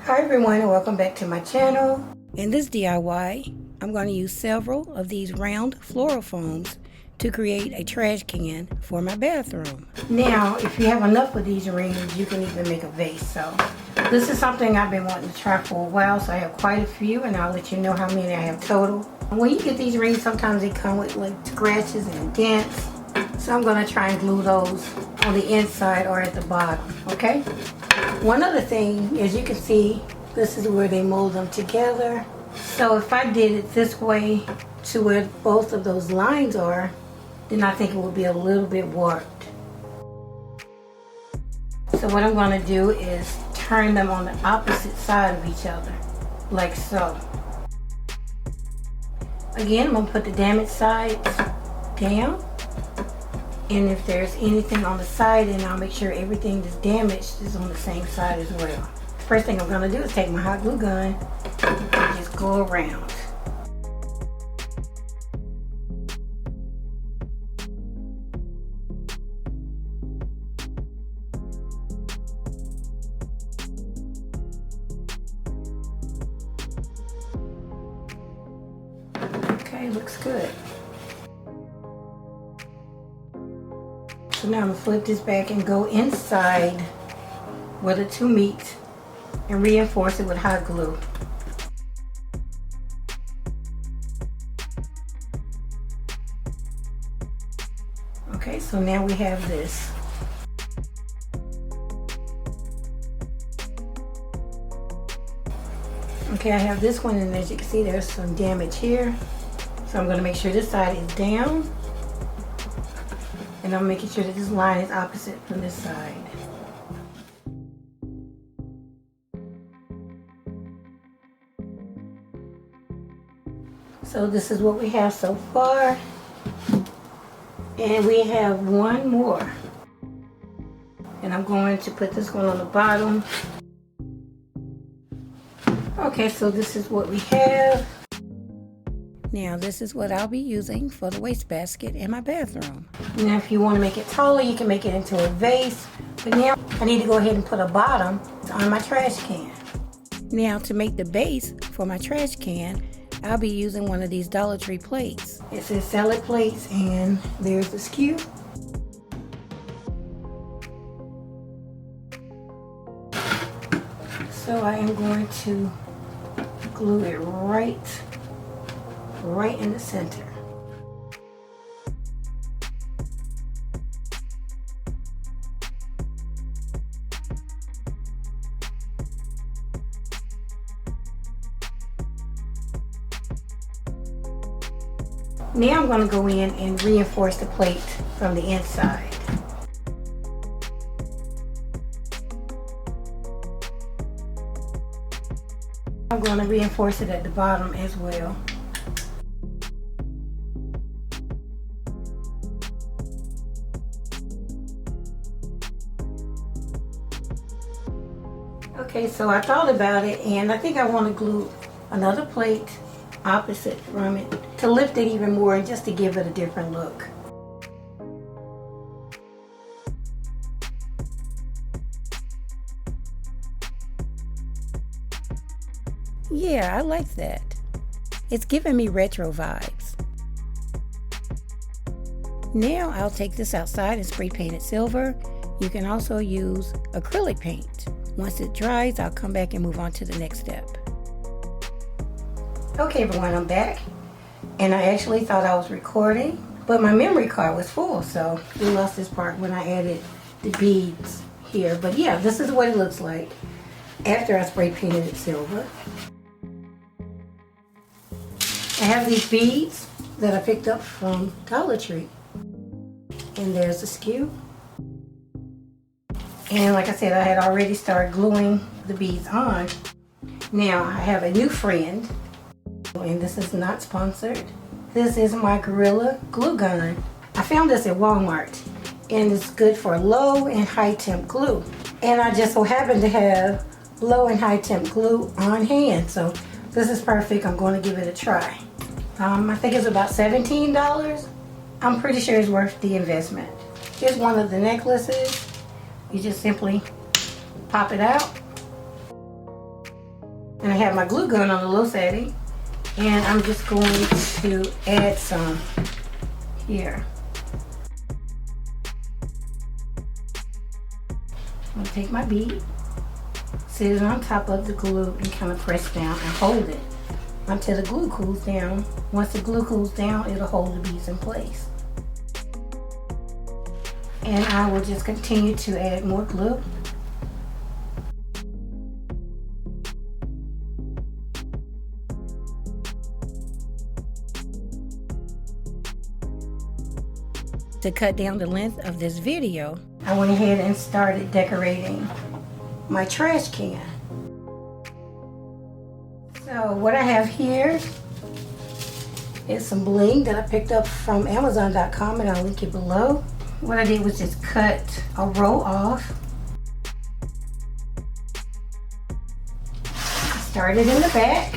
Hi everyone, and welcome back to my channel. In this DIY, I'm going to use several of these round floral foams to create a trash can for my bathroom. Now, if you have enough of these rings, you can even make a vase. So this is something I've been wanting to try for a while, so I have quite a few, and I'll let you know how many I have total. When you get these rings, sometimes they come with like scratches and dents, so I'm going to try and glue those on the inside or at the bottom, okay? One other thing, as you can see, this is where they mold them together. So if I did it this way to where both of those lines are, then I think it would be a little bit warped. So what I'm going to do is turn them on the opposite side of each other, like so. Again, I'm going to put the damaged sides down. And if there's anything on the side, then I'll make sure everything that's damaged is on the same side as well. First thing I'm going to do is take my hot glue gun and just go around. Okay, looks good. So now I'm going to flip this back and go inside where the two meet and reinforce it with hot glue. Okay, so now we have this. Okay, I have this one, and as you can see, there's some damage here. So I'm going to make sure this side is down. And I'm making sure that this line is opposite from this side. So this is what we have so far. And we have one more. And I'm going to put this one on the bottom. Okay, so this is what we have. Now this is what I'll be using for the wastebasket in my bathroom. Now if you want to make it taller, you can make it into a vase. But now I need to go ahead and put a bottom on my trash can. Now to make the base for my trash can, I'll be using one of these Dollar Tree plates. It says salad plates, and there's the skew. So I am going to glue it right in the center. Now I'm going to go in and reinforce the plate from the inside. I'm going to reinforce it at the bottom as well. Okay, so I thought about it, and I think I want to glue another plate opposite from it to lift it even more and just to give it a different look. Yeah, I like that. It's giving me retro vibes. Now I'll take this outside and spray paint it silver. You can also use acrylic paint. Once it dries, I'll come back and move on to the next step. Okay everyone, I'm back. And I actually thought I was recording, but my memory card was full, so we lost this part when I added the beads here. But yeah, this is what it looks like after I spray painted it silver. I have these beads that I picked up from Dollar Tree. And there's the skew. And like I said, I had already started gluing the beads on. Now I have a new friend, and this is not sponsored. This is my Gorilla glue gun. I found this at Walmart, and it's good for low and high temp glue. And I just so happen to have low and high temp glue on hand, so this is perfect. I'm going to give it a try. I think it's about $17. I'm pretty sure it's worth the investment. Here's one of the necklaces. You just simply pop it out. And I have my glue gun on the low setting. And I'm just going to add some here. I'm going to take my bead, sit it on top of the glue, and kind of press down and hold it until the glue cools down. Once the glue cools down, it'll hold the beads in place. And I will just continue to add more glue. To cut down the length of this video, I went ahead and started decorating my trash can. So what I have here is some bling that I picked up from Amazon.com, and I'll link it below. What I did was just cut a row off. Started in the back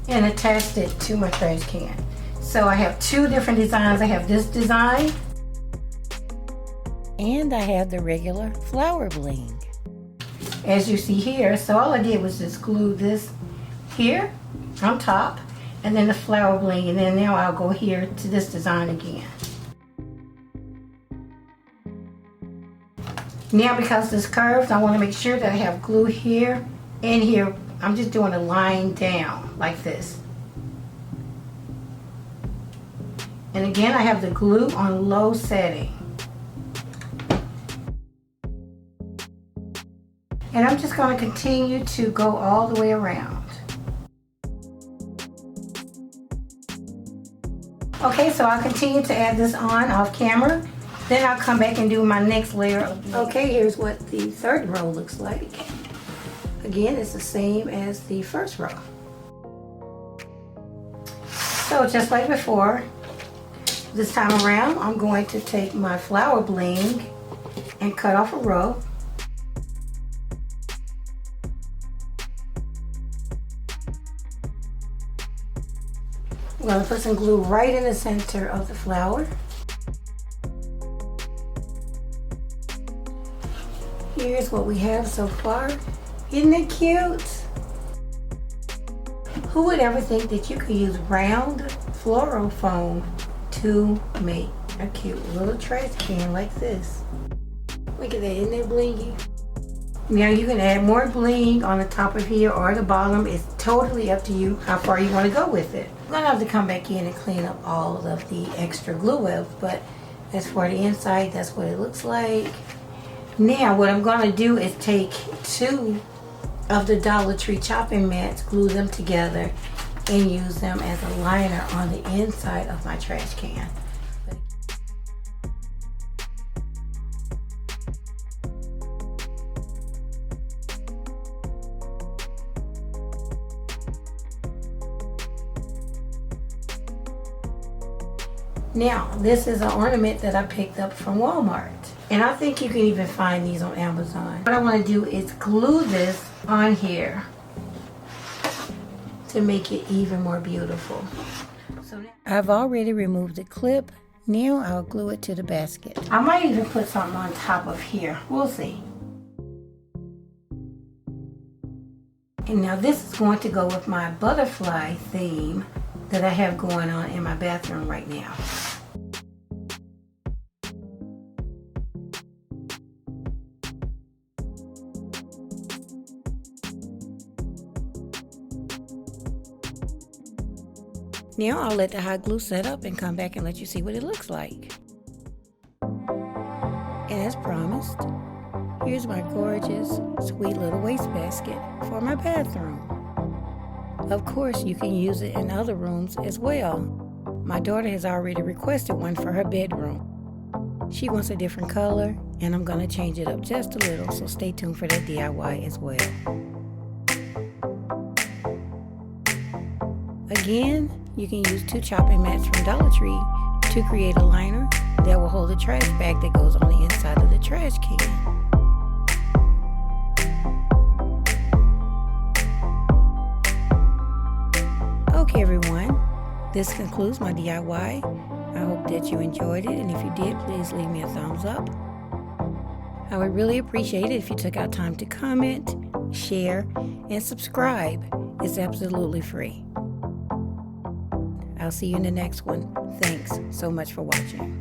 and attached it to my trash can. So I have two different designs. I have this design and I have the regular flower bling, as you see here. So all I did was just glue this here on top and then the flower bling, and then now I'll go here to this design again. Now because this curves, I want to make sure that I have glue here and here. I'm just doing a line down like this. And again, I have the glue on low setting. And I'm just going to continue to go all the way around. Okay, so I'll continue to add this on off camera. Then I'll come back and do my next layer. Okay, here's what the third row looks like. Again, it's the same as the first row. So just like before, this time around, I'm going to take my flower bling and cut off a row. I'm going to put some glue right in the center of the flower. Here's what we have so far. Isn't it cute? Who would ever think that you could use round floral foam to make a cute little trash can like this? Look at that, isn't it blingy? Now you can add more bling on the top of here or the bottom. It's totally up to you how far you want to go with it. I'm gonna have to come back in and clean up all of the extra glue webs, but as for the inside, that's what it looks like. Now what I'm gonna do is take two of the Dollar Tree chopping mats, glue them together, and use them as a liner on the inside of my trash can. Now, this is an ornament that I picked up from Walmart. And I think you can even find these on Amazon. What I want to do is glue this on here to make it even more beautiful. So now I've already removed the clip. Now I'll glue it to the basket. I might even put something on top of here. We'll see. And now this is going to go with my butterfly theme that I have going on in my bathroom right now. Now I'll let the hot glue set up and come back and let you see what it looks like. And as promised, here's my gorgeous, sweet little wastebasket for my bathroom. Of course, you can use it in other rooms as well. My daughter has already requested one for her bedroom. She wants a different color, and I'm going to change it up just a little, so stay tuned for that DIY as well. Again, you can use two chopping mats from Dollar Tree to create a liner that will hold the trash bag that goes on the inside of the trash can. Okay everyone, this concludes my DIY. I hope that you enjoyed it, and if you did, please leave me a thumbs up. I would really appreciate it if you took out time to comment, share, and subscribe. It's absolutely free. I'll see you in the next one. Thanks so much for watching.